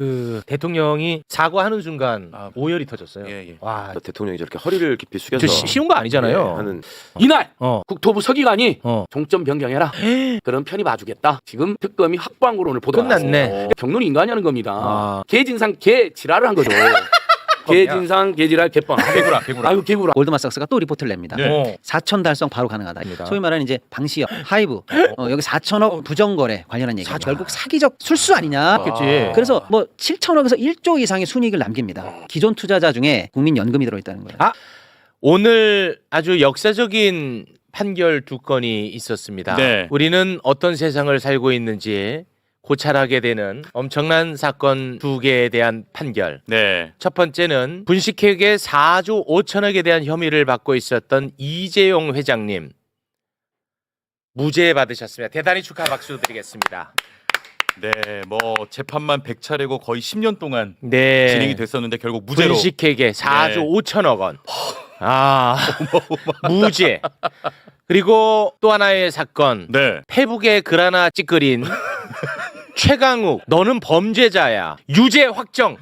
그 대통령이 사과하는 순간 오열이 터졌어요. 예. 와, 대통령이 저렇게 허리를 깊이 숙여서 쉬운 거 아니잖아요. 예, 하는 이날 어. 국토부 서기관이 어. 종점 변경해라. 그런 편이 봐주겠다. 지금 특검이 확보한 거로 오늘 보도가 끝났네. 났어요. 경론이 인간이 하는 겁니다. 아. 개진상 개지랄을 한 거죠. 개진상 개지랄 개뻥. 개구라. 아유 개구라. 골드만삭스가 또 리포트를 냅니다. 네. 4천 달성 바로 가능하다. 됩니다. 소위 말하는 이제 방시혁, 하이브 여기 4천억 부정거래 관련한 얘기. 결국 사기적 술수 아니냐. 그치. 그래서 뭐 7천억에서 1조 이상의 순이익을 남깁니다. 기존 투자자 중에 국민연금이 들어있다는 거예요. 아, 오늘 아주 역사적인 판결 두 건이 있었습니다. 네. 우리는 어떤 세상을 살고 있는지 고찰하게 되는 엄청난 사건 두 개에 대한 판결. 네. 첫 번째는 분식회계 4조 5천억에 대한 혐의를 받고 있었던 이재용 회장님 무죄 받으셨습니다. 대단히 축하 박수 드리겠습니다. 네, 뭐 재판만 100차례고 거의 10년 동안 네. 진행이 됐었는데 결국 무죄로. 분식회계 4조 네. 5천억 원. 아, 무죄. 그리고 또 하나의 사건. 네. 페북에 글 하나 찌끄린 최강욱 너는 범죄자야. 유죄 확정.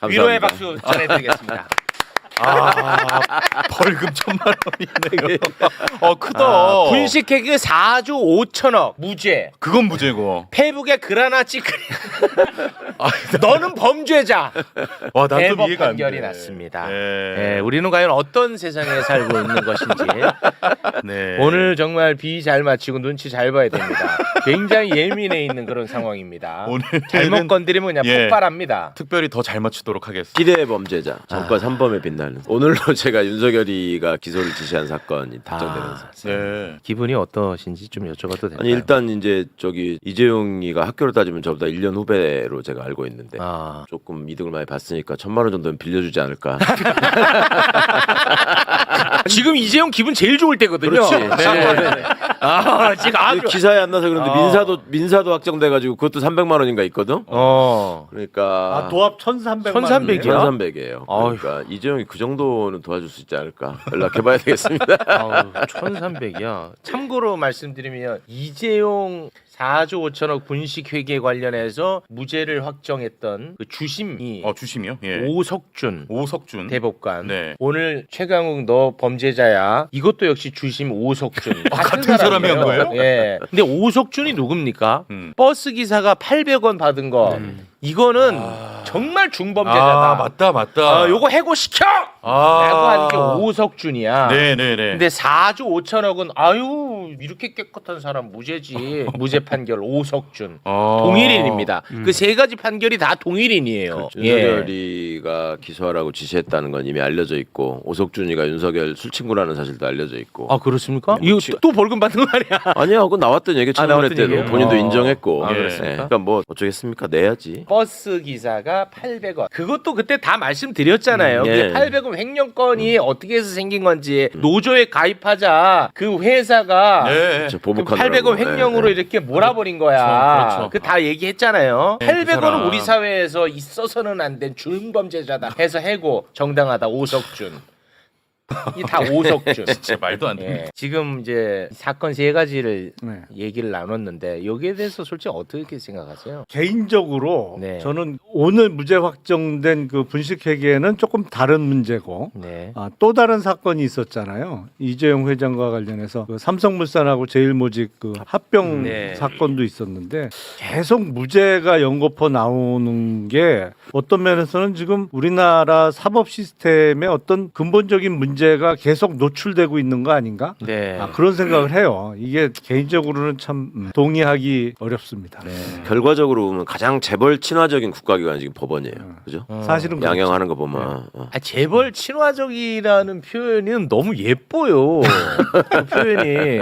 위로의 박수 전해드리겠습니다. 벌금 1,000만 원이네요. 크다. 분식회계 4조 5천억 무죄. 그건 무죄고. 페북에 글 하나 찌끄린 너는 범죄자. 와, 난 좀 대법 이해가 안 돼. 판결이 났습니다. 네. 네, 우리는 과연 어떤 세상에 살고 있는 것인지 네. 오늘 정말 비 잘 맞히고 눈치 잘 봐야 됩니다. 굉장히 예민해 있는 그런 상황입니다. 오늘은 잘못 건드리면 그냥 예. 폭발합니다. 특별히 더 잘 맞추도록 하겠습니다. 기대 범죄자 정권 3범에 빛나는 오늘로 제가 윤석열이가 기소를 지시한 사건이 특정되면서 네. 기분이 어떠신지 좀 여쭤봐도 될까요? 아니 일단 이제 저기 이재용이가 학교로 따지면 저보다 1년 후배로 제가 알고 있는데 조금 이득을 많이 봤으니까 1,000만 원 정도는 빌려주지 않을까. 지금 이재용 기분 제일 좋을 때거든요. 그렇지. 네. 지금 아주 기사에 안 나서 그런데 민사도 확정돼가지고 그것도 300만 원인가 있거든. 그러니까 도합 1,300만 1,300 이야? 1,300이에요. 그러니까 이재용이 그 정도는 도와줄 수 있지 않을까. 연락해봐야 되겠습니다. 1,300이야. 참고로 말씀드리면 이재용 4조 5천억 분식회계 관련해서 무죄를 확정했던 그 주심이 주심이요? 예. 오석준 대법관. 네. 오늘 최강욱 너 범죄자야. 이것도 역시 주심 오석준. 같은 사람이 한 거예요? 예. 근데 오석준이 누굽니까? 버스 기사가 800원 받은 거. 이거는 정말 중범죄자다. 맞다. 요거 해고시켜! 라고 하는 게 오석준이야. 네네네. 근데 4조 5천억은 아유 이렇게 깨끗한 사람 무죄지. 무죄 판결 오석준. 동일인입니다. 그 세 가지 판결이 다 동일인이에요. 윤석열이가 기소하라고 지시했다는 건 이미 알려져 있고 오석준이가 윤석열 술친구라는 사실도 알려져 있고. 아 그렇습니까? 이거 또 벌금 받는 거 아니야? 아니야, 그건 나왔던 얘기 청문회 나왔던 때도 얘기예요? 본인도 인정했고. 그렇습니까? 그러니까 뭐 어쩌겠습니까? 내야지. 버스 기사가 800원. 그것도 그때 다 말씀드렸잖아요. 예. 800원 횡령건이 어떻게 해서 생긴 건지 노조에 가입하자 그 회사가 네. 저 그 보복하느라고. 800원 횡령으로 이렇게 몰아버린 거야. 그렇죠. 그 다 얘기했잖아요. 네, 그 800원은 사람. 우리 사회에서 있어서는 안 된 중범죄자다 해서 해고 정당하다 오석준. 이 다 오석준. 진짜 말도 안 돼. 예. 지금 이제 사건 세 가지를 네. 얘기를 나눴는데 여기에 대해서 솔직히 어떻게 생각하세요? 개인적으로 네. 저는 오늘 무죄 확정된 그 분식회계는 조금 다른 문제고 네. 또 다른 사건이 있었잖아요. 이재용 회장과 관련해서 그 삼성물산하고 제일모직 그 합병 네. 사건도 있었는데 계속 무죄가 연거푸 나오는 게 어떤 면에서는 지금 우리나라 사법 시스템의 어떤 근본적인 문제가 계속 노출되고 있는 거 아닌가? 네. 그런 생각을 해요. 이게 개인적으로는 참 동의하기 어렵습니다. 결과적으로 보면 가장 재벌 친화적인 국가기관이 지금 법원이에요. 그죠? 사실은 그렇죠. 양형하는 거 보면. 재벌 친화적이라는 표현은 너무 예뻐요. 그 표현이.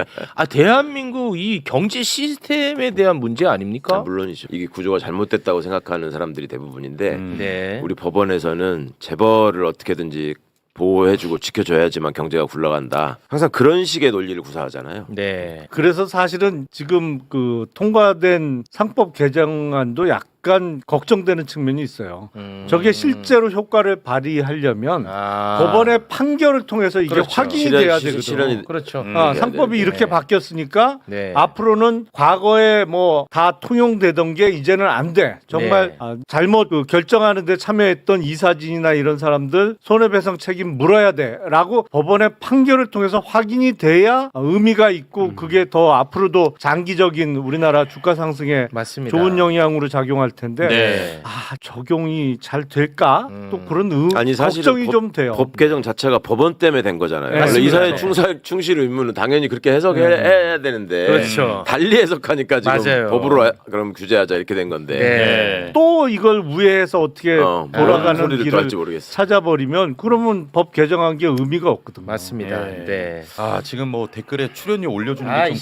대한민국 이 경제 시스템에 대한 문제 아닙니까? 물론이죠. 이게 구조가 잘못됐다고 생각하는 사람들이 대부분인데 네. 우리 법원에서는 재벌을 어떻게든지 보호해주고 지켜줘야지만 경제가 굴러간다. 항상 그런 식의 논리를 구사하잖아요. 네. 그래서 사실은 지금 그 통과된 상법 개정안도 약간 걱정되는 측면이 있어요. 저게 실제로 효과를 발휘하려면 법원의 판결을 통해서 이게 그렇죠. 확인이 돼야 되거든요. 실현이 그렇죠. 상법이 이렇게 네. 바뀌었으니까 네. 앞으로는 과거에 뭐 다 통용되던 게 이제는 안 돼. 정말 네. 잘못 결정하는데 참여했던 이사진이나 이런 사람들 손해배상 책임 물어야 돼라고 법원의 판결을 통해서 확인이 돼야 의미가 있고 그게 더 앞으로도 장기적인 우리나라 주가 상승에 맞습니다. 좋은 영향으로 작용할 텐데 네. 적용이 잘 될까? 또 그런 아니 사실은 걱정이 좀 돼요. 법 개정 자체가 법원 때문에 된 거잖아요. 네, 원래 맞습니다. 이사회 충실 의무는 당연히 그렇게 해석해야 되는데 그렇죠. 달리 해석하니까 지금 맞아요. 법으로 그럼 규제하자 이렇게 된 건데 네. 또 이걸 우회해서 어떻게 뭔 돌아가는 소리를 또 길을 할지 모르겠어. 찾아버리면 그러면 법 개정한 게 의미가 없거든요. 맞습니다. 예. 네. 아 지금 뭐 댓글에 출연료 올려주는 게 아이씨.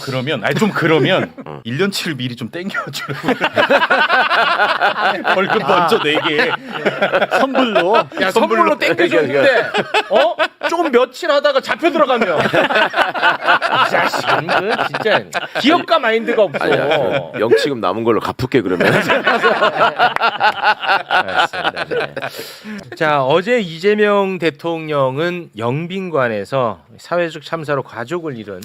좀 그러면 1년치를 미리 좀 땡겨주라고 월급 먼저 내게 선불로 야 선물로 땡겨줬는데 조금 며칠 하다가 잡혀 들어가면 이 자식은 그 진짜 기업가 마인드가 없어. 아니야 영치금 남은 걸로 갚을게 그러면. 알겠습니다. 네. 자 어제 이재명 대통령은 영빈관에서 사회적 참사로 가족을 잃은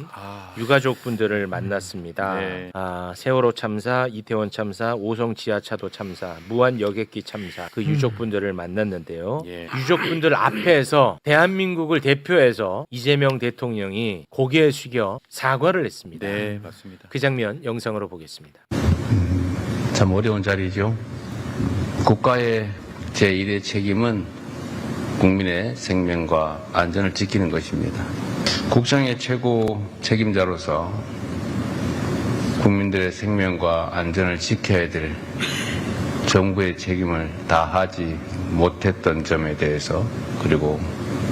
유가족분들을 만났습니다. 네. 세월호 참사, 이태원 참사, 오송 지하차도 참사, 무한 여객기 참사 그 유족분들을 만났는데요. 예. 유족분들 앞에서 대한민국을 대표해서 이재명 대통령이 고개 숙여 사과를 했습니다. 네 맞습니다. 그 장면 영상으로 보겠습니다. 참 어려운 자리죠. 국가의 제1의 책임은 국민의 생명과 안전을 지키는 것입니다. 국정의 최고 책임자로서 국민들의 생명과 안전을 지켜야 될 정부의 책임을 다하지 못했던 점에 대해서 그리고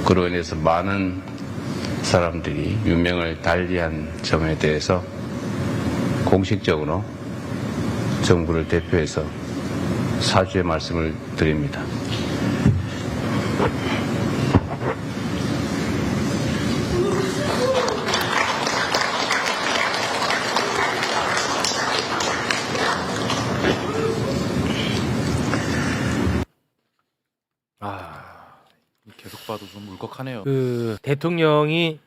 그로 인해서 많은 사람들이 유명을 달리한 점에 대해서 공식적으로 정부를 대표해서 사죄의 말씀을 드립니다. 계속 봐도 좀 울컥하네요. 그 대통령이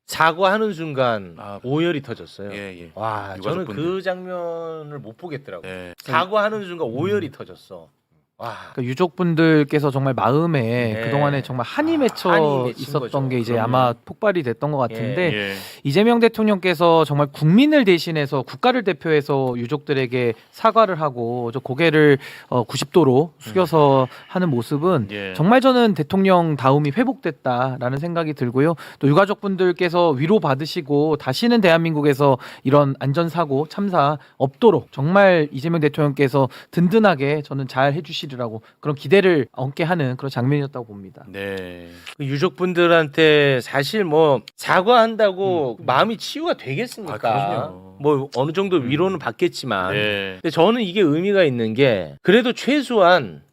사과하는 순간 오열이 터졌어요. 예. 와, 저는 유가족분들. 그 장면을 못 보겠더라고요. 네. 사과하는 순간 오열이 터졌어. 와. 그러니까 유족분들께서 정말 마음에 네. 그동안에 정말 한이 맺혀 한이 맺힌 있었던 거죠. 게 이제 그럼요. 아마 폭발이 됐던 것 같은데 예. 이재명 대통령께서 정말 국민을 대신해서 국가를 대표해서 유족들에게 사과를 하고 저 고개를 90도로 숙여서 하는 모습은 예. 정말 저는 대통령 다움이 회복됐다라는 생각이 들고요. 또 유가족분들께서 위로 받으시고 다시는 대한민국에서 이런 안전사고 참사 없도록 정말 이재명 대통령께서 든든하게 저는 잘 해주시리라고 그런 기대를 얻게 하는 그런 장면이었다고 봅니다. 네. 그 유족분들한테 사실 뭐 사과한다고 마음이 치유가 되겠습니까? 그럼요. 뭐 어느 정도 위로는 받겠지만 네. 근데 저는 이게 의미가 있는 게 그래도 최소한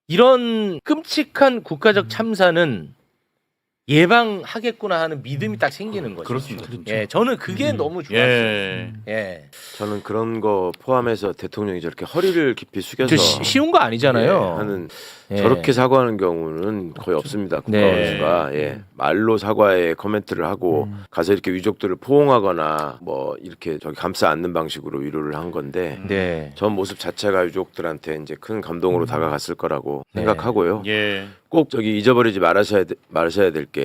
이런 끔찍한 국가적 참사는 예방하겠구나 하는 믿음이 딱 생기는 거죠. 그렇습니다. 예, 저는 그게 너무 좋았어요. 예. 예. 저는 그런 거 포함해서 대통령이 저렇게 허리를 깊이 숙여서 쉬운 거 아니잖아요. 예, 하는 예. 저렇게 사과하는 경우는 거의 없습니다. 국가원수가 말로 사과에 코멘트를 하고 가서 이렇게 유족들을 포옹하거나 뭐 이렇게 저기 감싸 안는 방식으로 위로를 한 건데 네. 전 모습 자체가 유족들한테 이제 큰 감동으로 다가갔을 거라고 네. 생각하고요. 예. 꼭 저기 잊어버리지 말으셔야 될 게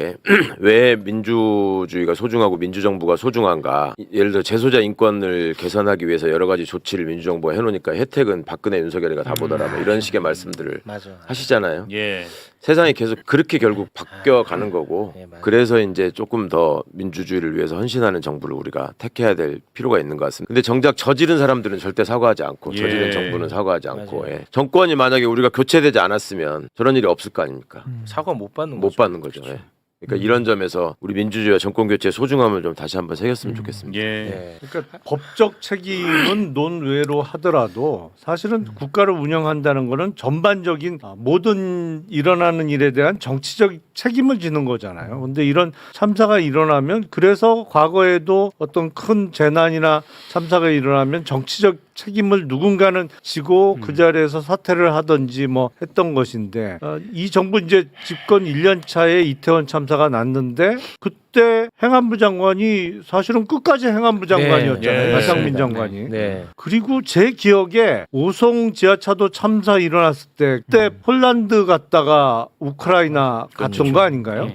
왜 민주주의가 소중하고 민주정부가 소중한가? 예를 들어 재소자 인권을 개선하기 위해서 여러 가지 조치를 민주정부가 해놓으니까 혜택은 박근혜 윤석열이가 다 보더라 뭐 이런 식의 말씀들을 맞아. 하시잖아요. 예. 세상이 계속 그렇게 결국 바뀌어 가는 거고 네, 맞아요. 그래서 이제 조금 더 민주주의를 위해서 헌신하는 정부를 우리가 택해야 될 필요가 있는 것 같습니다. 근데 정작 저지른 사람들은 절대 사과하지 않고 예. 저지른 정부는 사과하지 않고 맞아요. 정권이 만약에 우리가 교체되지 않았으면 저런 일이 없을 거 아닙니까? 사과 못 받는 못 거죠. 받는 거죠. 예. 그러니까 이런 점에서 우리 민주주의와 정권 교체의 소중함을 좀 다시 한번 새겼으면 좋겠습니다. 예. 네. 그러니까 법적 책임은 논외로 하더라도 사실은 국가를 운영한다는 거는 전반적인 모든 일어나는 일에 대한 정치적 책임을 지는 거잖아요. 근데 이런 참사가 일어나면 그래서 과거에도 어떤 큰 재난이나 참사가 일어나면 정치적 책임을 누군가는 지고 그 자리에서 사퇴를 하든지 뭐 했던 것인데 이 정부 이제 집권 1년 차에 이태원 참사가 났는데 그때 행안부 장관이 사실은 끝까지 행안부 장관이었잖아요. 네. 이상민 장관이. 네. 그리고 제 기억에 오송 지하차도 참사 일어났을 때 그때 폴란드 갔다가 우크라이나 갔던 거 아닌가요?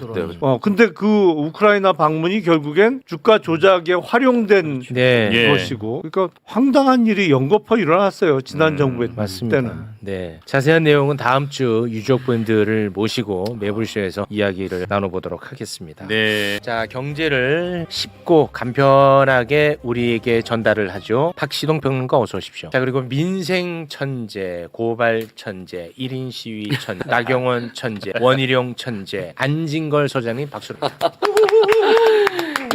근데 그 우크라이나 방문이 결국엔 주가 조작에 활용된 네. 예. 것이고, 그러니까 황당한 일이 연거푸 일어났어요. 지난 정부의 맞습니다. 때는. 네. 자세한 내용은 다음 주 유족분들을 모시고 매불쇼에서 이야기를 나눠보도록 하겠습니다. 네. 자, 경제를 쉽고 간편하게 우리에게 전달을 하죠. 박시동 평론가 어서 오십시오. 자, 그리고 민생 천재, 고발 천재, 1인 시위 천재, 나경원 천재, 원희룡 천재, 안진걸 소장님 박수로.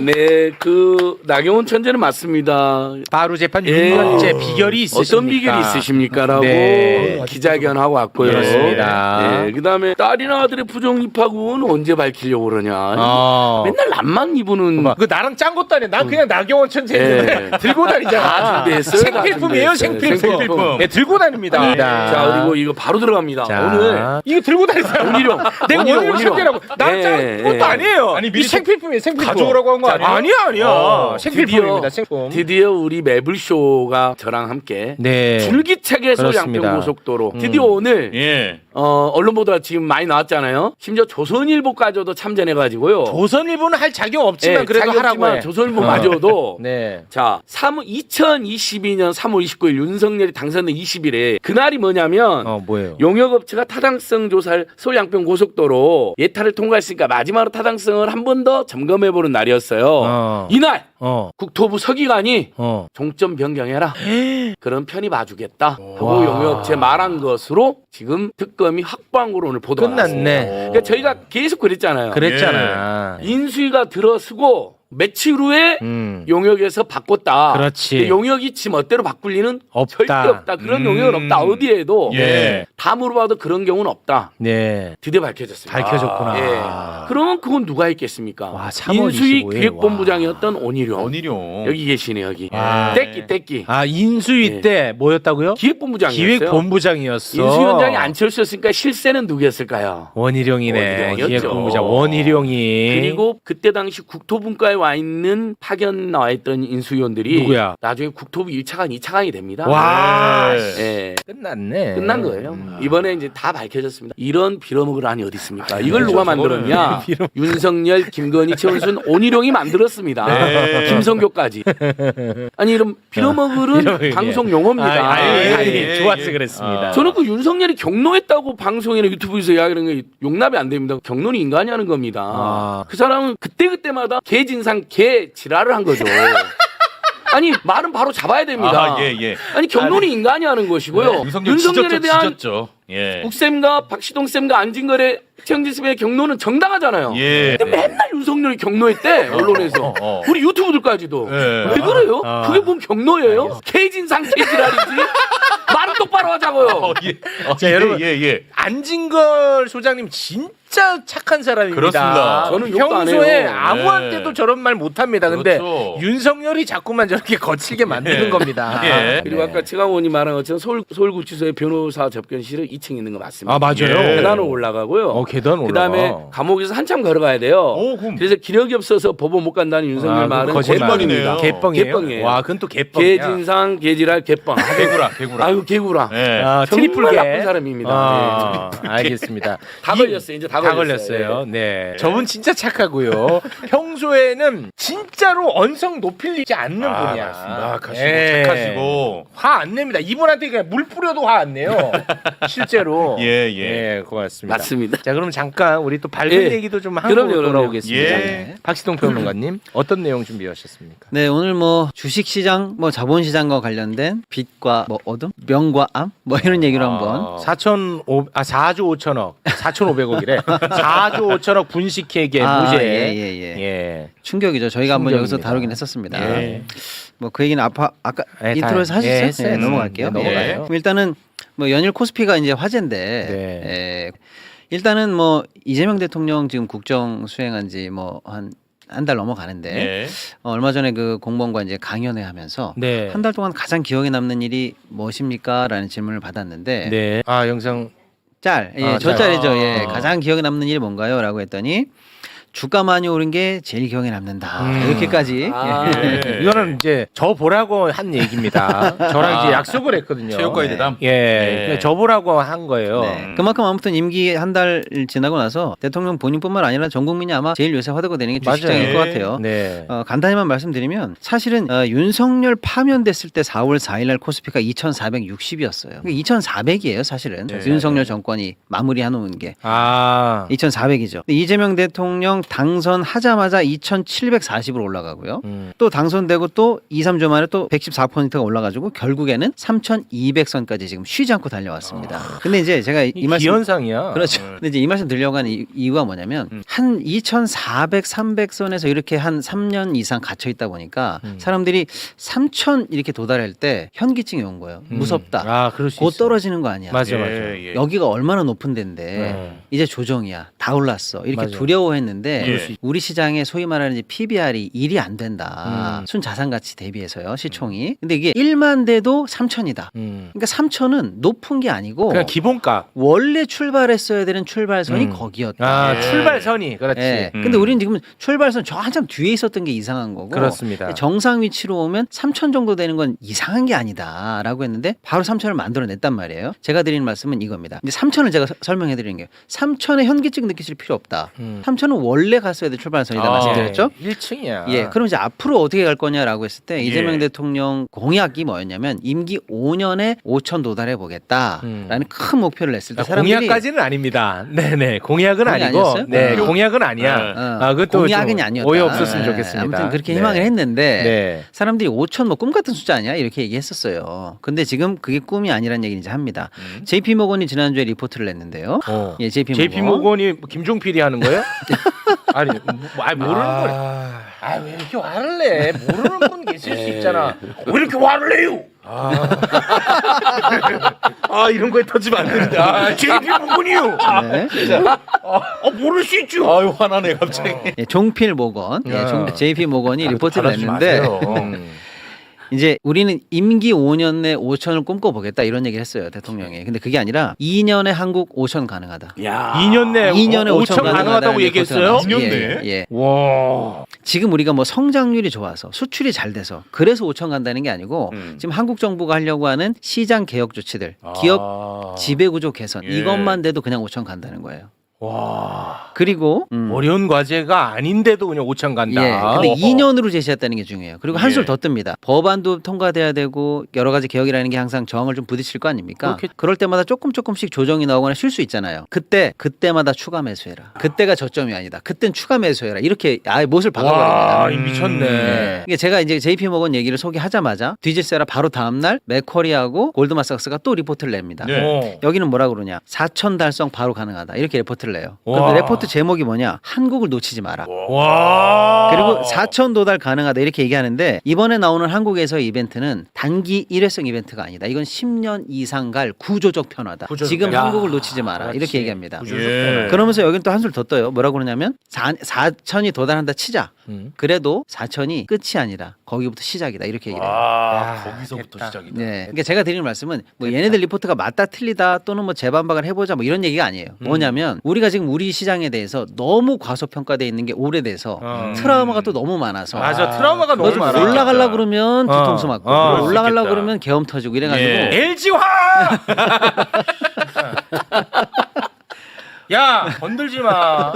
네, 그 나경원 천재는 맞습니다. 바로 재판 예. 6년째 비결이 있으십니까? 어떤 비결이 있으십니까라고 네. 기자회견하고 왔고요. 그렇습니다. 네, 그다음에 딸이나 아들의 부정 입학은 언제 밝히려고 그러냐. 맨날 남만 입으는 그 나랑 짠 것도 아니야. 난 그냥 나경원 천재인데 예. 들고 다니잖아. 다 준비했어요. 생필품이에요, 다 생필품. 준비했어요. 네, 들고 다닙니다. 네. 자, 그리고 이거 바로 들어갑니다. 자, 오늘 이거 들고 다니잖아. 원희룡. 내가 원희룡 천재라고. 나랑 예, 짠 것도 예. 아니에요. 아니, 이 미리 생필품이에요, 생필품. 가져오라고 한 거 아니에요? 아니야. 생필품입니다, 생필품. 드디어 우리 매블쇼가 저랑 함께 네. 줄기차게 그렇습니다. 소양평고속도로 드디어 오늘 예. 언론 보도가 지금 많이 나왔잖아요. 심지어 조선일보까지도 참전해가지고요. 조선일보는 할 자격 없지만 그래도 자격지만 하라고 해. 조선일보마저도 네. 자, 2022년 3월 29일 윤석열이 당선된 20일에 그날이 뭐냐면 뭐예요? 용역업체가 타당성 조사를 서울 양평 고속도로 예타를 통과했으니까 마지막으로 타당성을 한 번 더 점검해보는 날이었어요. 이날 국토부 서기관이 종점 변경해라. 그런 편이 봐주겠다 하고 와. 용역업체 말한 것으로 지금 특검이 확보한 거로 오늘 보도가 끝났네. 나왔습니다. 그러니까 저희가 계속 그랬잖아요. 그랬잖아. 인수위가 들어서고 며칠 후에 용역에서 바꿨다. 그렇지. 근데 용역이 지 멋대로 바꿀 리는 없다. 절대 없다. 그런 용역은 없다. 어디에도 예. 다 물어봐도 그런 경우는 없다. 네. 드디어 밝혀졌습니다. 밝혀졌구나. 예. 그러면 그건 누가 했겠습니까? 와, 3월 인수위 25일. 기획본부장이었던 온희룡. 원희룡. 여기 계시네 여기. 와. 떼끼. 아, 인수위 네. 때 뭐였다고요? 기획본부장이었어요. 기획본부장이었어. 인수위원장이 안철수였으니까 실세는 누구였을까요? 원희룡이네. 원희룡이었죠. 기획본부장 원희룡이. 그리고 그때 당시 국토분과에 와 있는 파견 나와 있던 인수위원들이 누구야? 나중에 국토부 1차관, 2차관이 됩니다. 와. 예. 끝났네. 끝난 거예요. 이번에 이제 다 밝혀졌습니다. 이런 빌어먹을 안이 어디 있습니까? 이걸 누가 만들었냐? 윤석열, 김건희, 최원순, 온희룡이 만들었습니다. 네. 김성교까지. 아니 이런 빌어먹을은 빌어먹을, 방송 용어입니다. 예. 좋아서 그랬습니다. 저는 그 윤석열이 경로했다고 방송이나 유튜브에서 이야기하는 게 용납이 안 됩니다. 경로는 인간이 하는 겁니다. 그 사람은 그때그때마다 개진상 개 지랄을 한 거죠. 아니 말은 바로 잡아야 됩니다. 예. 아니 경로는 인간이 하는 것이고요. 윤석열 윤석열에 대한 찢었죠. 예. 국쌤과 박시동쌤과 안진걸의 최영진쌤의 경로는 정당하잖아요. 예. 근데 맨날 윤석열이 경로했대 언론에서. 우리 유튜브들까지도. 예. 왜 그래요? 그게 뭔 경로예요? 개진상 개지랄이지. 말은 똑바로 하자고요. 자, 여러분. 예. 안진걸 소장님 진짜 착한 사람입니다. 그렇습니다. 저는 욕도 안 평소에 해요. 아무한테도 네. 저런 말 못합니다. 근데 그렇죠. 윤석열이 자꾸만 저렇게 거칠게 만드는 예. 겁니다. 예. 그리고 아까 최강원이 말한 것처럼 서울구치소의 변호사 접견실은 2층에 있는 거 맞습니다. 아, 맞아요. 예. 계단으로 올라가고요. 계단 올라가. 그다음에 감옥에서 한참 걸어가야 돼요. 그럼. 그래서 기력이 없어서 법원 못 간다는 윤석열 말은 거짓말이네요. 개뻥입니다. 개뻥이에요. 와, 그건 또 개뻥이야. 개진상, 개지랄, 개뻥. 개구라. 아유 개구라. 예. 아, 정말 트리플 개. 나쁜 사람입니다. 네. 알겠습니다. 다 걸렸어요. 이제 다 걸렸어요. 네. 저분 진짜 착하고요. 평소에는 진짜로 언성 높이지 않는 분이야. 맞습니다. 가시고 예. 착하시고. 화 안 냅니다. 이분한테 그냥 물 뿌려도 화 안 내요. 실제로. 예. 고맙습니다. 맞습니다. 자, 그럼 잠깐 우리 또 밝은 예. 얘기도 좀 하고 그럼요. 돌아오겠습니다. 예. 네. 박시동 평론가님 어떤 내용 준비하셨습니까? 네, 오늘 뭐 주식시장, 뭐 자본시장과 관련된 빚과 뭐 어둠, 명과 암, 뭐 이런 얘기로 한번. 4조 5천억, 4,500억이래. 4조 5천억 분식회계 무죄. 예. 충격이죠. 저희가 한번 여기서 충격입니다. 다루긴 했었습니다. 예. 뭐 그 얘기는 아까 예, 인트로에서 다- 예, 하셨어요? 했어요. 네, 넘어갈게요. 네, 넘어가요. 예. 그럼 일단은 뭐 연일 코스피가 이제 화제인데 네. 일단은 뭐 이재명 대통령 지금 국정 수행한 지 뭐 한 한 달 넘어가는데 네. 얼마 전에 그 공무원과 이제 강연회 하면서 네. 한 달 동안 가장 기억에 남는 일이 무엇입니까? 라는 질문을 받았는데 네. 아 영상. 예, 저 짤. 짤이죠. 예, 아. 가장 기억에 남는 일이 뭔가요? 라고 했더니 주가 많이 오른 게 제일 기억에 남는다. 이렇게까지. 아. 예. 이거는 이제 저 보라고 한 얘기입니다. 저랑 이제 약속을 했거든요. 체육과의 네. 대담. 예, 저 보라고 한 거예요. 네. 그만큼 아무튼 임기 한 달 지나고 나서 대통령 본인뿐만 아니라 전 국민이 아마 제일 요새 화두가 되는 게 주식시장일 것 같아요. 네. 간단히만 말씀드리면 사실은 윤석열 파면됐을 때 4월 4일 날 코스피가 2,460이었어요. 2,400이에요, 사실은. 네. 윤석열 정권이 마무리해 놓은 게. 아. 2,400이죠. 이재명 대통령 당선하자마자 2,740으로 올라가고요. 또 당선되고 또 2, 3주 만에 또 114%가 올라가지고 결국에는 3,200선까지 지금 쉬지 않고 달려왔습니다. 근데 이제 제가 이 말씀 기현상이야. 그렇죠. 근데 이제 이 말씀 드리려고 하는 이유가 뭐냐면 한 2,400, 300선에서 이렇게 한 3년 이상 갇혀 있다 보니까 사람들이 3,000 이렇게 도달할 때 현기증이 온 거예요. 무섭다. 아, 그럴 수 곧 있어. 떨어지는 거 아니야. 맞아, 예, 맞아. 예. 여기가 얼마나 높은 데인데 네. 이제 조정이야. 다 올랐어. 이렇게 맞아. 두려워했는데 예. 우리 시장에 소위 말하는 이제 PBR이 1이 안 된다. 순자산 가치 대비해서요. 시총이. 근데 이게 1만 돼도 3,000이다. 그러니까 3,000은 높은 게 아니고 그냥 기본값. 원래 출발했어야 되는 출발선이 거기였다. 아, 예. 출발선이 그렇지. 예. 근데 우리는 지금 출발선 저 한참 뒤에 있었던 게 이상한 거고 그렇습니다. 정상 위치로 오면 3,000 정도 되는 건 이상한 게 아니다라고 했는데 바로 3,000을 만들어냈단 말이에요. 제가 드리는 말씀은 이겁니다. 이제 3,000을 제가 설명해 드리는 게 3,000의 현기증 느끼실 필요 없다. 3,000은 원래 갔어야 될 출발선이다 말씀드렸죠. 1층이야. 예, 그럼 이제 앞으로 어떻게 갈 거냐라고 했을 때 이재명 예. 대통령 공약이 뭐였냐면 임기 5년에 5천 도달해 보겠다라는 큰 목표를 냈을 때 사람들이 공약까지는 아닙니다. 네네. 공약은 공약 아니고. 아니었어요? 네, 공약은 아니야. 네. 아, 그것도 공약은 좀 아니었다. 오해 없었으면 네, 좋겠습니다. 아무튼 그렇게 네. 희망을 했는데 네. 사람들이 5천 뭐 꿈 같은 숫자 아니야 이렇게 얘기했었어요. 근데 지금 그게 꿈이 아니란 얘기를 이제 합니다. JP 모건이 지난주에 리포트를 냈는데요. 예, JP 모건이 김종필이 하는 거예요? 아니, 모르는 거래. 아, 왜 이렇게 화를 내? 모르는 분 계실 수 있잖아. 왜 이렇게 화를 내요? 아, 이런 거에 터지면 안 됩니다. JP 모건이요. 네. 모를 수 있죠. 아유 화나네 갑자기. 예, 종필 모건, JP 모건이 리포트를 잘하지 냈는데 마세요. 이제 우리는 임기 5년 내 5천을 꿈꿔보겠다 이런 얘기를 했어요 대통령이. 근데 그게 아니라 2년에 한국 5천 가능하다. 야. 2년 내에 2년에 5천 가능하다고 얘기했어요? 2년 예, 내에? 예. 와. 지금 우리가 뭐 성장률이 좋아서 수출이 잘 돼서 그래서 5천 간다는 게 아니고 지금 한국 정부가 하려고 하는 시장 개혁 조치들, 기업 지배구조 개선 예. 이것만 돼도 그냥 5천 간다는 거예요. 와. 그리고 어려운 과제가 아닌데도 그냥 5천 간다. 예, 근데 2년으로 제시했다는 게 중요해요. 그리고 한술 더 뜹니다. 법안도 통과돼야 되고 여러 가지 개혁이라는 게 항상 저항을 좀 부딪힐 거 아닙니까? 그럴 때마다 조금씩 조정이 나오거나 쉴 수 있잖아요. 그때마다 추가 매수해라. 그때가 저점이 아니다. 그땐 추가 매수해라. 이렇게 아예 못을 박아버립니다. 와, 미쳤네. 이게 제가 이제 JP 모건 얘기를 소개하자마자 뒤질세라 바로 다음 날 맥쿼리하고 골드만삭스가 또 리포트를 냅니다. 네. 여기는 뭐라 그러냐? 4천 달성 바로 가능하다. 이렇게 리포트를 내요. 와. 근데 리포트 제목이 뭐냐? 한국을 놓치지 마라. 와. 그리고 4천 도달 가능하다 이렇게 얘기하는데 이번에 나오는 한국에서의 이벤트는 단기 일회성 이벤트가 아니다. 이건 10년 이상 갈 구조적 변화다. 지금 변화. 한국을 놓치지 마라. 그렇지. 이렇게 얘기합니다. 예. 그러면서 여긴 또 한술 더 떠요. 뭐라고 그러냐면 4천이 도달한다 치자. 그래도 4천이 끝이 아니라 거기부터 시작이다. 이렇게 얘기를 해요. 아 거기서부터 시작이다. 네. 그러니까 제가 드리는 말씀은 뭐 얘네들 리포트가 맞다 틀리다 또는 뭐 재반박을 해보자 뭐 이런 얘기가 아니에요. 뭐냐면 우리가 지금 우리 시장에 대해서 너무 과소평가돼 있는 게 오래돼서 트라우마가 또 너무 많아서 맞아. 트라우마가 너무 많아. 올라가려 그러면 뒤통수 맞고 그럴 수 올라가려 있겠다. 그러면 계엄 터지고 이래가지고 예. LG화! 야, 건들지 마.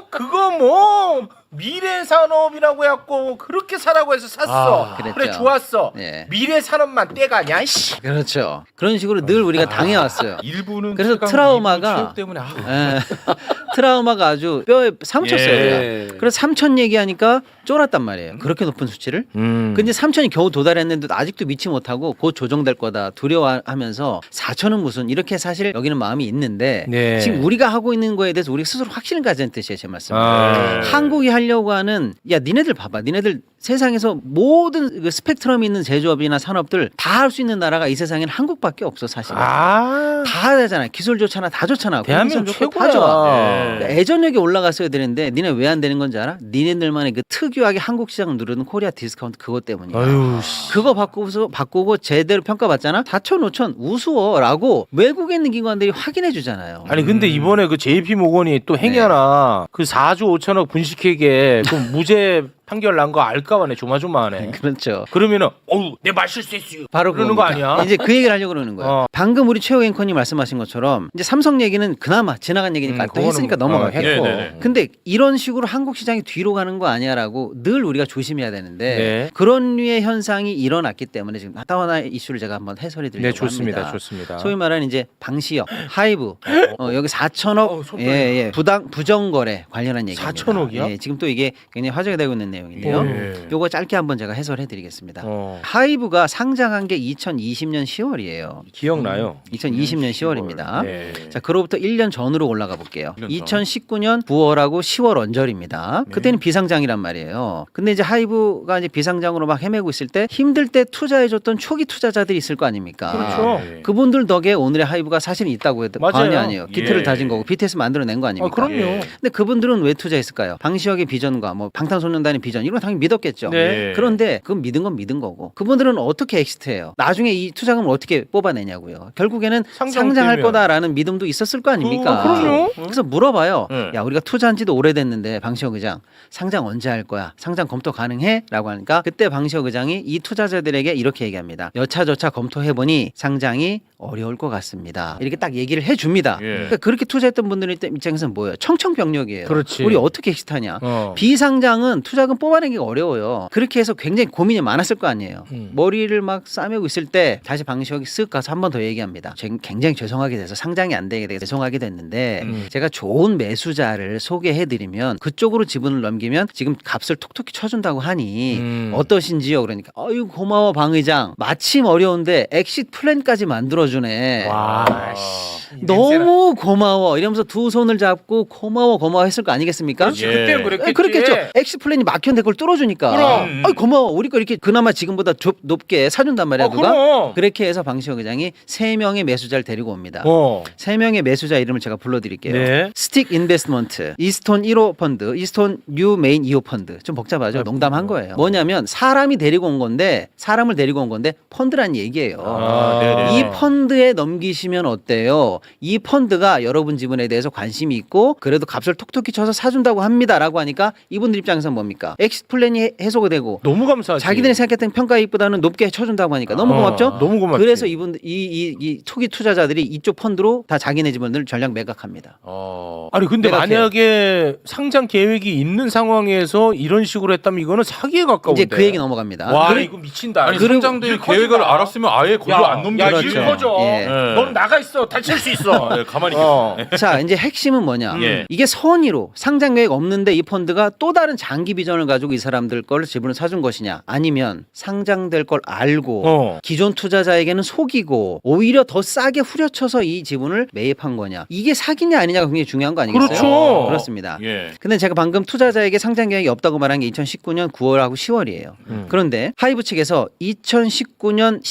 그거 뭐 미래 산업이라고 해갖고 그렇게 사라고 해서 샀어. 그랬죠. 그래 좋았어. 예. 미래 산업만 떼가냐? 씨. 그렇죠. 그런 식으로 늘 우리가 당해왔어요. 일부는 그래서 최강, 트라우마가- 일부 체육 때문에 예. 트라우마가 아주 뼈에 사무쳤어요. 예. 우리가. 그래서 3천 얘기하니까 쫄았단 말이에요. 그렇게 높은 수치를. 근데 3천이 겨우 도달했는데도 아직도 미치 못하고 곧 조정될 거다 두려워하면서 4천은 무슨 이렇게 사실 여기는 마음이 있는데 네. 지금 우리가 하고 있는 거에 대해서 우리가 스스로 확신을 가지는 뜻이에요. 제 말씀은. 아. 한국이 하려고 하는 야 니네들 봐봐. 니네들 세상에서 모든 그 스펙트럼이 있는 제조업이나 산업들 다 할 수 있는 나라가 이 세상에는 한국밖에 없어 사실은. 아. 다 되잖아. 기술 좋잖아. 다 좋잖아. 대한민국 공산 좋고 최고야. 다 좋아. 그러니까 애전력이 올라갔어야 되는데 니네 왜 안 되는 건지 알아? 니네들만의 그 특유하게 한국 시장을 누르는 코리아 디스카운트 그것 때문이야. 아유, 씨. 그거 바꾸고 제대로 평가받잖아. 4천 5천 우스워라고 외국에 있는 기관들이 확인해 주잖아요. 아니 근데 이번에 그 JP 모건이 또 행여나 그 4조 5천억 분식회계 그 무죄 판결 난 거 알까봐네 조마조마하네. 그렇죠. 그러면은 어우 내 말실수했어요. 바로 그러는 거 그겁니다. 아니야? 이제 그 얘기를 하려고 그러는 거예요. 방금 우리 최호 앵커님 말씀하신 것처럼 이제 삼성 얘기는 그나마 지나간 얘기니까 또 그거는 했으니까 넘어갈게요. 했고. 네네네. 근데 이런 식으로 한국 시장이 뒤로 가는 거 아니야라고 늘 우리가 조심해야 되는데 네. 그런 류의 현상이 일어났기 때문에 지금 하나하나 이슈를 제가 한번 해설해 드리려고 네 좋습니다, 합니다. 좋습니다. 소위 말하는 이제 방시혁, 하이브 여기 4천억 손 부정거래 관련한 얘기입니다. 4천억이요? 예, 지금 또 이게 굉장히 화제가 되고 있는 내용인데요. 네. 요거 짧게 한번 제가 해설해 드리겠습니다. 하이브가 상장한 게 2020년 10월이에요. 기억나요? 2020년 10월입니다. 네. 자, 그로부터 1년 전으로 올라가 볼게요. 1년 전. 2019년 9월하고 10월 언저리입니다. 그때는 비상장이란 말이에요. 근데 이제 하이브가 이제 비상장으로 막 헤매고 있을 때 힘들 때 투자해줬던 초기 투자자들이 있을 거 아닙니까? 그렇죠. 그분들 덕에 오늘의 하이브가 사실은 있다고 해도 맞아요. 과언이 아니에요. 기틀을 예. 다진 거고 BTS 만들어낸 거 아, 아닙니까? 그럼요. 예. 근데 그분들은 왜 투자했을까요? 방시혁의 비전과 뭐 방탄소년단의 비전 이런 거 당연히 믿었겠죠. 네. 그런데 그건 믿은 건 믿은 거고 그분들은 어떻게 엑시트해요? 나중에 이 투자금을 어떻게 뽑아내냐고요. 결국에는 상장할 되면. 거다라는 믿음도 있었을 거 아닙니까? 그럼요. 그래서 물어봐요. 네. 야 우리가 투자한 지도 오래됐는데 방시혁 의장 상장 언제 할 거야? 상장 검토 가능해? 라고 하니까 그때 방시혁 의장이 이 투자자들에게 이렇게 얘기합니다. 여차저차 검토해보니 상장이 어려울 것 같습니다. 이렇게 딱 얘기를 해줍니다. 예. 그러니까 그렇게 투자했던 분들 입장에서는 뭐예요? 청천벽력이에요. 그렇지. 우리 어떻게 엑시트하냐? 어. 비상장은 투자금 뽑아내기가 어려워요. 그렇게 해서 굉장히 고민이 많았을 거 아니에요. 머리를 막 싸매고 있을 때 다시 방시혁이 쓱 가서 한 번 더 얘기합니다. 굉장히 죄송하게 돼서 상장이 안 되게 돼서 죄송하게 됐는데 제가 좋은 매수자를 소개해드리면 그쪽으로 지분을 넘기면 지금 값을 톡톡히 쳐준다고 하니 어떠신지요? 그러니까 아유 고마워 방 의장. 마침 어려운데 엑시트 플랜까지 만들어주네. 와, 씨. 너무 고마워 이러면서 두 손을 잡고 고마워 했을 거 아니겠습니까? 그렇지. 예. 그때는 그랬겠지. 그렇겠죠. 엑시 플랜이 막혔는데 그걸 뚫어주니까. 그럼. 아이 고마워. 우리 거 이렇게 그나마 지금보다 높게 사준단 말이야 누가. 그럼. 그렇게 해서 방시혁 의장이 3명의 매수자를 데리고 옵니다. 어. 3명의 매수자 이름을 제가 불러드릴게요. 네. 스틱 인베스트먼트, 이스톤 1호 펀드, 이스톤 뉴 메인 2호 펀드. 좀 복잡하죠. 농담한 거예요. 뭐냐면 사람을 데리고 온 건데 펀드란 얘기예요. 아, 네네. 이 펀드에 넘기시면 어때요? 이 펀드가 여러분 지분에 대해서 관심이 있고 그래도 값을 톡톡히 쳐서 사준다고 합니다라고 하니까 이분들 입장에서는 뭡니까? 엑시트 플랜이 해소가 되고 너무 감사하지. 자기들이 생각했던 평가이익보다는 높게 쳐준다고 하니까 너무 고맙죠? 너무 고맙지. 그래서 이분들 이 초기 투자자들이 이쪽 펀드로 다 자기네 지분을 전략 매각합니다. 아니 근데 매각해요. 만약에 상장 계획이 있는 상황에서 이런 식으로 했다면 이거는 사기에 가까운데. 이제 그 얘기 넘어갑니다. 와 그래- 이거 미친다. 아니 그리고- 상장될 계획을 알았으면 아예 거기로 안 넘겨. 야, 그렇죠. 일 커져. 예. 넌 나가 있어. 다칠 수 있어. 네, 가만히 어. 자 이제 핵심은 뭐냐? 예. 이게 선의로 상장 계획 없는데 이 펀드가 또 다른 장기 비전을 가지고 이 사람들 걸 지분을 사준 것이냐? 아니면 상장될 걸 알고 어. 기존 투자자에게는 속이고 오히려 더 싸게 후려쳐서 이 지분을 매입한 거냐? 이게 사기냐 아니냐가 굉장히 중요한 거 아니겠어요? 그렇죠. 그렇습니다. 예. 근데 제가 방금 투자자에게 상장 계획이 없다고 말한 게 2019년 9월하고 10월이에요. 그런데 하이브 측에서 2019년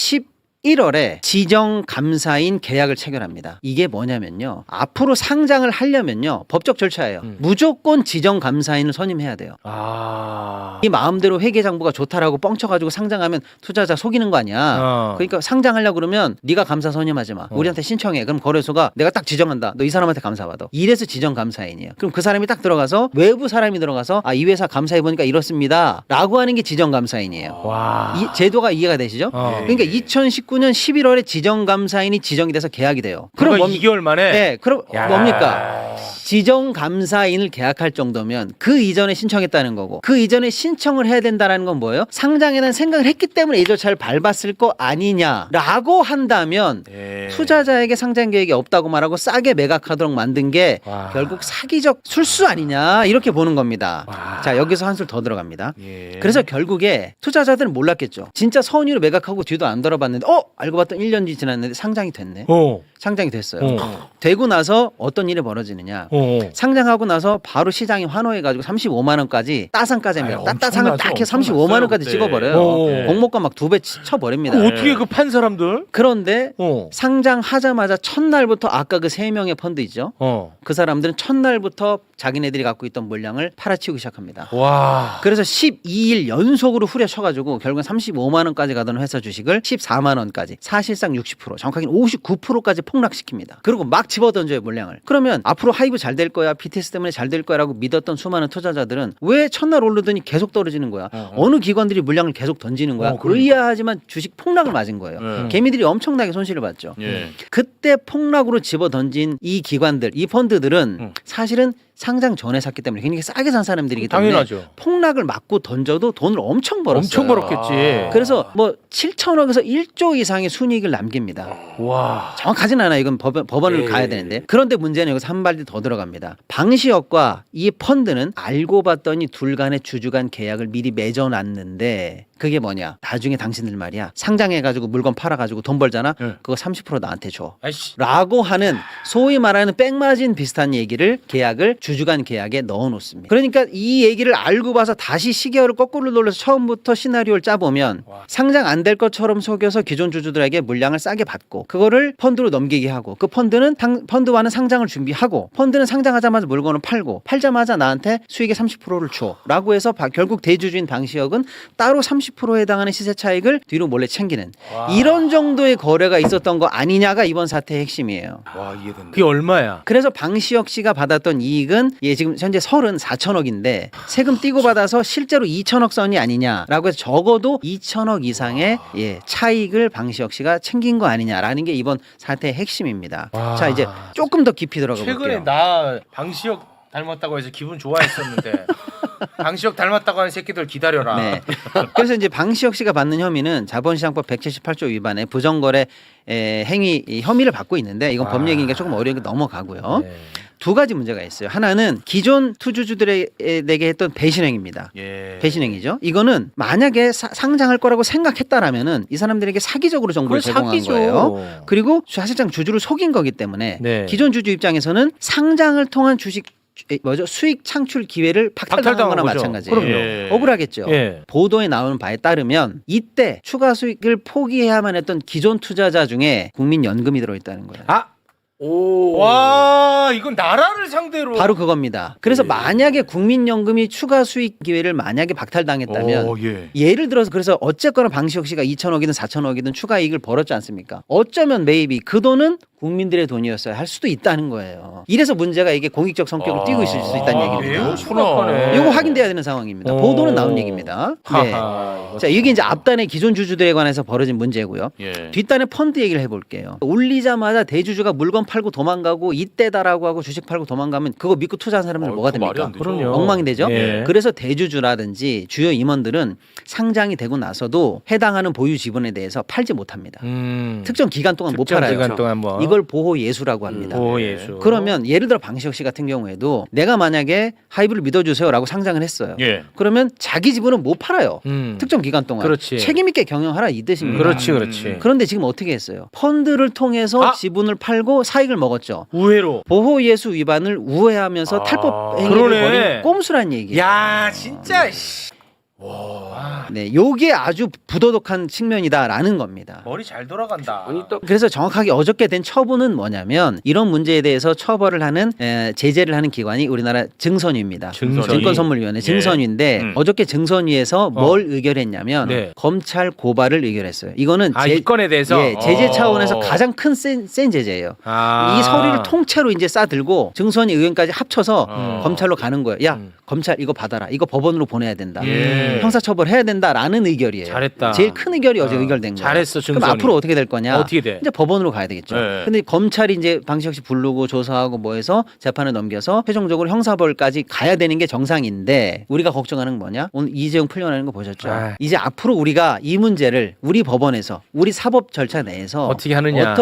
11월에 지정 감사인 계약을 체결합니다. 이게 뭐냐면요. 앞으로 상장을 하려면요. 법적 절차예요. 무조건 지정 감사인을 선임해야 돼요. 아. 이 마음대로 회계장부가 좋다라고 뻥쳐가지고 상장하면 투자자 속이는 거 아니야. 그러니까 상장하려고 그러면 네가 감사 선임하지 마. 우리한테 신청해. 그럼 거래소가 내가 딱 지정한다. 너 이 사람한테 감사받아. 이래서 지정 감사인이에요. 그럼 그 사람이 딱 들어가서 외부 사람이 들어가서 아, 이 회사 감사해보니까 이렇습니다. 라고 하는 게 지정 감사인이에요. 와. 이 제도가 이해가 되시죠? 그러니까 2019년 11월에 지정 감사인이 지정이 돼서 계약이 돼요. 그럼 뭡- 2개월 만에. 네, 그럼 야. 뭡니까? 지정 감사인을 계약할 정도면 그 이전에 신청했다는 거고 그 이전에 신청을 해야 된다는 건 뭐예요? 상장에 대한 생각을 했기 때문에 이 절차를 밟았을 거 아니냐라고 한다면 투자자에게 상장 계획이 없다고 말하고 싸게 매각하도록 만든 게 와. 결국 사기적 술수 아니냐 이렇게 보는 겁니다. 와. 자 여기서 한술 더 들어갑니다. 예. 그래서 결국에 투자자들은 몰랐겠죠. 진짜 선의로 매각하고 뒤도 안 돌아봤는데 알고 봤더니 1년이 지났는데 상장이 됐네. 어. 상장이 됐어요. 되고 나서 어떤 일이 벌어지느냐. 상장하고 나서 바로 시장이 환호해가지고 35만 원까지 따상까지 합니다. 따상을 딱 해서 35만 원까지 찍어버려요. 공모가 막 2배 쳐버립니다. 어떻게 그 판 사람들? 그런데 상장하자마자 첫날부터 아까 그 3명의 펀드 있죠. 그 사람들은 첫날부터 자기네들이 갖고 있던 물량을 팔아치우기 시작합니다. 와. 그래서 12일 연속으로 후려쳐가지고 결국은 35만 원까지 가던 회사 주식을 14만 원까지 사실상 60% 정확하게는 59%까지 폭락시킵니다. 그리고 막 집어던져요 물량을. 그러면 앞으로 하이브 잘 될 거야 BTS 때문에 잘 될 거야라고 믿었던 수많은 투자자들은 왜 첫날 오르더니 계속 떨어지는 거야. 어느 기관들이 물량을 계속 던지는 거야. 의아하지만 주식 폭락을 맞은 거예요. 개미들이 엄청나게 손실을 봤죠. 그때 폭락으로 집어던진 이 기관들 이 펀드들은 사실은 상장 전에 샀기 때문에 굉장히 싸게 산 사람들이기 때문에 당연하죠. 폭락을 맞고 던져도 돈을 엄청 벌었어요. 엄청 벌었겠지. 그래서 뭐 7천억에서 1조 이상의 순이익을 남깁니다. 와. 정확하진 않아요. 이건 법원을 가야 되는데. 그런데 문제는 여기서 한 발디 더 들어갑니다. 방시혁과 이 펀드는 알고 봤더니 둘 간의 주주 간 계약을 미리 맺어놨는데 그게 뭐냐. 나중에 당신들 말이야. 상장해가지고 물건 팔아가지고 돈 벌잖아. 그거 30% 나한테 줘. 아이씨. 라고 하는 소위 말하는 백마진 비슷한 얘기를 계약을 주주간 계약에 넣어놓습니다. 그러니까 이 얘기를 알고 봐서 다시 시계열을 거꾸로 돌려서 처음부터 시나리오를 짜보면 상장 안 될 것처럼 속여서 기존 주주들에게 물량을 싸게 받고 그거를 펀드로 넘기게 하고 그 펀드는 펀드와는 상장을 준비하고 펀드는 상장하자마자 물건을 팔고 팔자마자 나한테 수익의 30%를 줘 라고 해서 결국 대주주인 방시혁은 따로 30%에 해당하는 시세 차익을 뒤로 몰래 챙기는 이런 정도의 거래가 있었던 거 아니냐가 이번 사태의 핵심이에요. 와 이해된다. 그게 얼마야? 그래서 방시혁 씨가 받았던 이익은 지금 현재 34천억인데 세금 떼고 받아서 실제로 2천억 선이 아니냐라고 해서 적어도 2천억 이상의 차익을 방시혁 씨가 챙긴 거 아니냐라는 게 이번 사태의 핵심입니다. 자 이제 조금 더 깊이 들어가 볼게요. 최근에 나 방시혁 닮았다고 해서 기분 좋아했었는데 방시혁 닮았다고 하는 새끼들 기다려라. 네. 그래서 이제 방시혁 씨가 받는 혐의는 자본시장법 178조 위반의 부정거래 행위 혐의를 받고 있는데 이건 법 얘기니까 조금 어려우니까 넘어가고요. 네. 두 가지 문제가 있어요. 하나는 기존 투주주들에게 했던 배신행입니다. 배신행위죠. 이거는 만약에 상장할 거라고 생각했다라면은 이 사람들에게 사기적으로 정보를 제공한 사기죠. 거예요. 그리고 사실상 주주를 속인 거기 때문에 네. 기존 주주 입장에서는 상장을 통한 주식 수익 창출 기회를 박탈당한 거나 마찬가지예요. 그럼요. 억울하겠죠. 보도에 나오는 바에 따르면 이때 추가 수익을 포기해야만 했던 기존 투자자 중에 국민연금이 들어있다는 거예요. 와, 이건 나라를 상대로. 바로 그겁니다. 그래서 만약에 국민연금이 추가 수익 기회를 만약에 박탈당했다면 예를 들어서 그래서 어쨌거나 방시혁 씨가 2천억이든 4천억이든 추가 이익을 벌었지 않습니까? 어쩌면 메이비 그 돈은 국민들의 돈이었어야 할 수도 있다는 거예요. 이래서 문제가 이게 공익적 성격을 띠고 있을 수 있다는 얘기입니다. 이거 확인돼야 되는 상황입니다. 보도는 나온 얘기입니다. 네. 자, 이게 이제 앞단의 기존 주주들에 관해서 벌어진 문제고요. 뒷단의 펀드 얘기를 해볼게요. 올리자마자 대주주가 물건 팔고 도망가고 이때다라고 하고 주식 팔고 도망가면 그거 믿고 투자한 사람들은 뭐가 됩니까? 그럼요. 엉망이 되죠. 예. 그래서 대주주라든지 주요 임원들은 상장이 되고 나서도 해당하는 보유 지분에 대해서 팔지 못합니다. 특정 기간 동안 못 팔아요. 기간 동안 뭐. 이걸 보호 예수라고 합니다. 보호 예수. 그러면 예를 들어 방시혁 씨 같은 경우에도 내가 만약에 하이브를 믿어주세요라고 상장을 했어요. 그러면 자기 지분은 못 팔아요. 특정 기간 동안. 그렇지. 책임 있게 경영하라 이 뜻입니다. 그렇지. 그런데 지금 어떻게 했어요? 펀드를 통해서 지분을 팔고 사익을 먹었죠. 우회로. 보호 예수 위반을 우회하면서 탈법 행위를 그러네. 벌인 꼼수란 얘기예요. 야, 진짜. 네, 요게 아주 부도덕한 측면이다라는 겁니다. 머리 잘 돌아간다. 그래서 정확하게 어저께 된 처분은 뭐냐면 이런 문제에 대해서 처벌을 하는 제재를 하는 기관이 우리나라 증선위입니다. 증권선물위원회 증선위인데 어저께 증선위에서 뭘 의결했냐면 검찰 고발을 의결했어요. 이거는 이 건에 대해서 제재 차원에서 가장 큰 센 제재예요. 이 서류를 통째로 이제 싸들고 증선위 의원까지 합쳐서 검찰로 가는 거예요. 야, 검찰 이거 받아라. 이거 법원으로 보내야 된다. 형사처벌 해야 된다라는 의결이에요. 잘했다. 제일 큰 의결이 어제 의결된 거예요. 잘했어, 증선이. 그럼 앞으로 어떻게 될 거냐? 어떻게 돼? 이제 법원으로 가야 되겠죠. 근데 검찰이 이제 방시혁 씨 부르고 조사하고 뭐 해서 재판을 넘겨서 최종적으로 형사벌까지 가야 되는 게 정상인데 우리가 걱정하는 건 뭐냐? 오늘 이재용 풀려나는 거 보셨죠? 이제 앞으로 우리가 이 문제를 우리 법원에서 우리 사법 절차 내에서 어떻게 하느냐가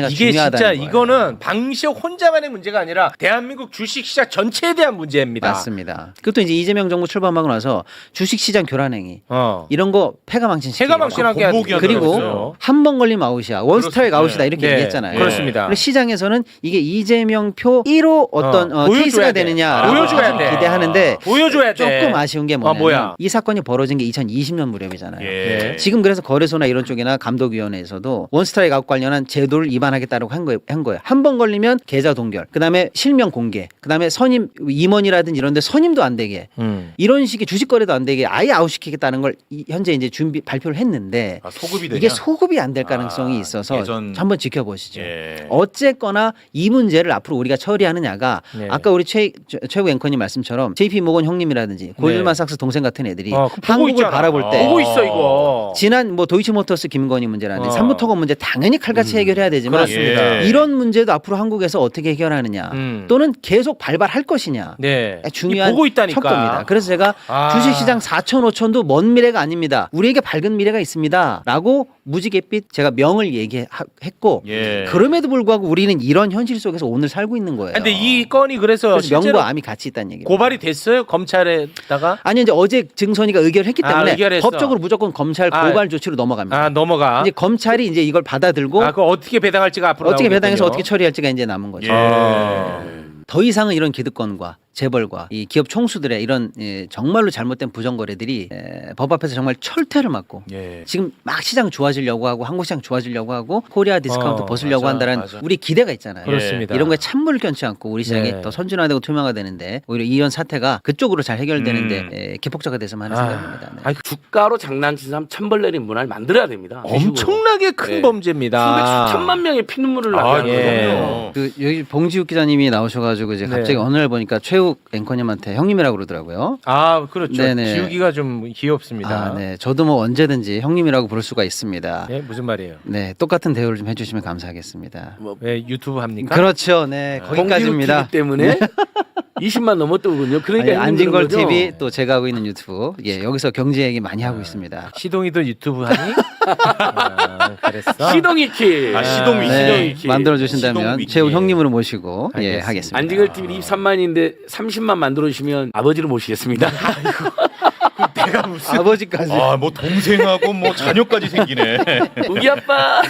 이게 진짜 중요하다는 거예요. 이거는 방시혁 혼자만의 문제가 아니라 대한민국 주식시장 전체에 대한 문제입니다. 맞습니다. 그것도 이제 이재명 정부 출범하고 나서 주식시장 무리장 교란행위 이런 거 패가망신시키고 패가망신하게 공복이 안 그리고 들어갔어요. 한 번 걸리면 아웃이야. 원 스트라이크 아웃이다 이렇게 네, 얘기했잖아요. 그렇습니다. 근데 시장에서는 이게 이재명 표 1호 어떤 보여줘야 케이스가 돼. 되느냐라고 보여줘야 돼. 기대하는데 보여줘야 돼. 조금 아쉬운 게 뭐냐면 뭐야? 이 사건이 벌어진 게 2020년 무렵이잖아요. 예. 지금 그래서 거래소나 이런 쪽이나 감독위원회에서도 원스트라이크 아웃 관련한 제도를 위반하겠다고 한 거예요. 한 번 걸리면 계좌 동결, 그다음에 실명 공개, 그다음에 선임 임원이라든지 이런데 선임도 안 되게 이런 식의 주식 거래도 안 되게 아예 아웃시키겠다는 걸 현재 이제 발표를 했는데 소급이 되냐? 이게 소급이 안 될 가능성이 있어서 예전- 한번 지켜보시죠. 예. 어쨌거나 이 문제를 앞으로 우리가 처리하느냐가 네. 아까 우리 최고 앵커님 말씀처럼 JP 모건 형님이라든지 골드만 sak스 동생 같은 애들이 보고 한국을 있잖아. 바라볼 때 보고 있어 이거. 지난 뭐 도이치모터스 김건희 문제라든지 삼부토건 문제 당연히 칼같이 해결해야 되지만 그렇습니다. 이런 문제도 앞으로 한국에서 어떻게 해결하느냐 또는 계속 발발할 것이냐 네. 중요한 보고 있다니까. 척도입니다. 그래서 제가 주식시장 4천 5천도 먼 미래가 아닙니다. 우리에게 밝은 미래가 있습니다. 라고 무지갯빛 제가 명을 얘기했고 예. 그럼에도 불구하고 우리는 이런 현실 속에서 오늘 살고 있는 거예요. 근데 이 건이 그래서 그래서 실제로 명과 암이 같이 있다는 얘기입니다. 고발이 됐어요 검찰에다가. 아니 이제 어제 증선이가 의결했기 때문에 의결했어. 법적으로 무조건 검찰 고발 조치로 넘어갑니다. 넘어가. 이제 검찰이 이제 이걸 받아들고 그거 어떻게 배당할지가 앞으로 어떻게 나오겠군요. 배당해서 어떻게 처리할지가 이제 남은 거죠. 더 이상은 이런 기득권과 재벌과 이 기업 총수들의 이런 정말로 잘못된 부정거래들이 법 앞에서 정말 철퇴를 맞고 예. 지금 막 시장 좋아지려고 하고 한국 시장 좋아지려고 하고 코리아 디스카운트 벗으려고 맞아, 한다는 맞아. 우리 기대가 있잖아요. 그렇습니다. 이런 거에 찬물을 끼얹지 않고 우리 시장이 네. 더 선진화되고 투명화되는데 오히려 이런 사태가 그쪽으로 잘 해결되는데 기폭제가 됐으면 하는 생각입니다. 네. 아니, 주가로 장난친 사람 천벌 내린 문화를 만들어야 됩니다. 엄청나게 큰 네. 범죄입니다. 수천만 명의 피눈물을 나게 하는 예. 거거든요. 그 여기 봉지욱 기자님이 나오셔가지고 이제 갑자기 네. 어느 날 보니까 최욱 앵커님한테 형님이라고 그러더라고요. 그렇죠. 네네. 지우기가 좀 귀엽습니다. 네, 저도 뭐 언제든지 형님이라고 부를 수가 있습니다. 네, 무슨 말이에요? 네, 똑같은 대우를 좀 해주시면 감사하겠습니다. 왜 유튜브 합니까? 그렇죠, 네, 거기까지입니다. TV 때문에 20만 넘었더군요. 그러니까 아니, 안진걸 힘든 거죠. TV 또 제가 하고 있는 유튜브, 여기서 경제 얘기 많이 하고 있습니다. 시동이도 유튜브 하니? 그랬어. 시동이키. 시동 위키. 네, 위키. 만들어 주신다면 시동 위키. 최욱 형님으로 모시고 알겠습니다. 하겠습니다. 안진걸 TV 23만인데 30만 만들어 주시면 아버지를 모시겠습니다. 아버지까지. 뭐 동생하고 뭐 자녀까지 생기네. 우리 아빠.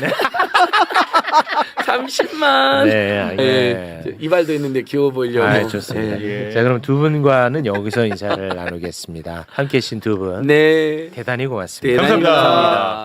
30만. 네, 네. 이발도 있는데 귀여워 보이려고. 좋습니다. 네. 자, 그럼 두 분과는 여기서 인사를 나누겠습니다. 함께 해주신 두 분. 네. 대단히 고맙습니다. 대단히 감사합니다. 감사합니다.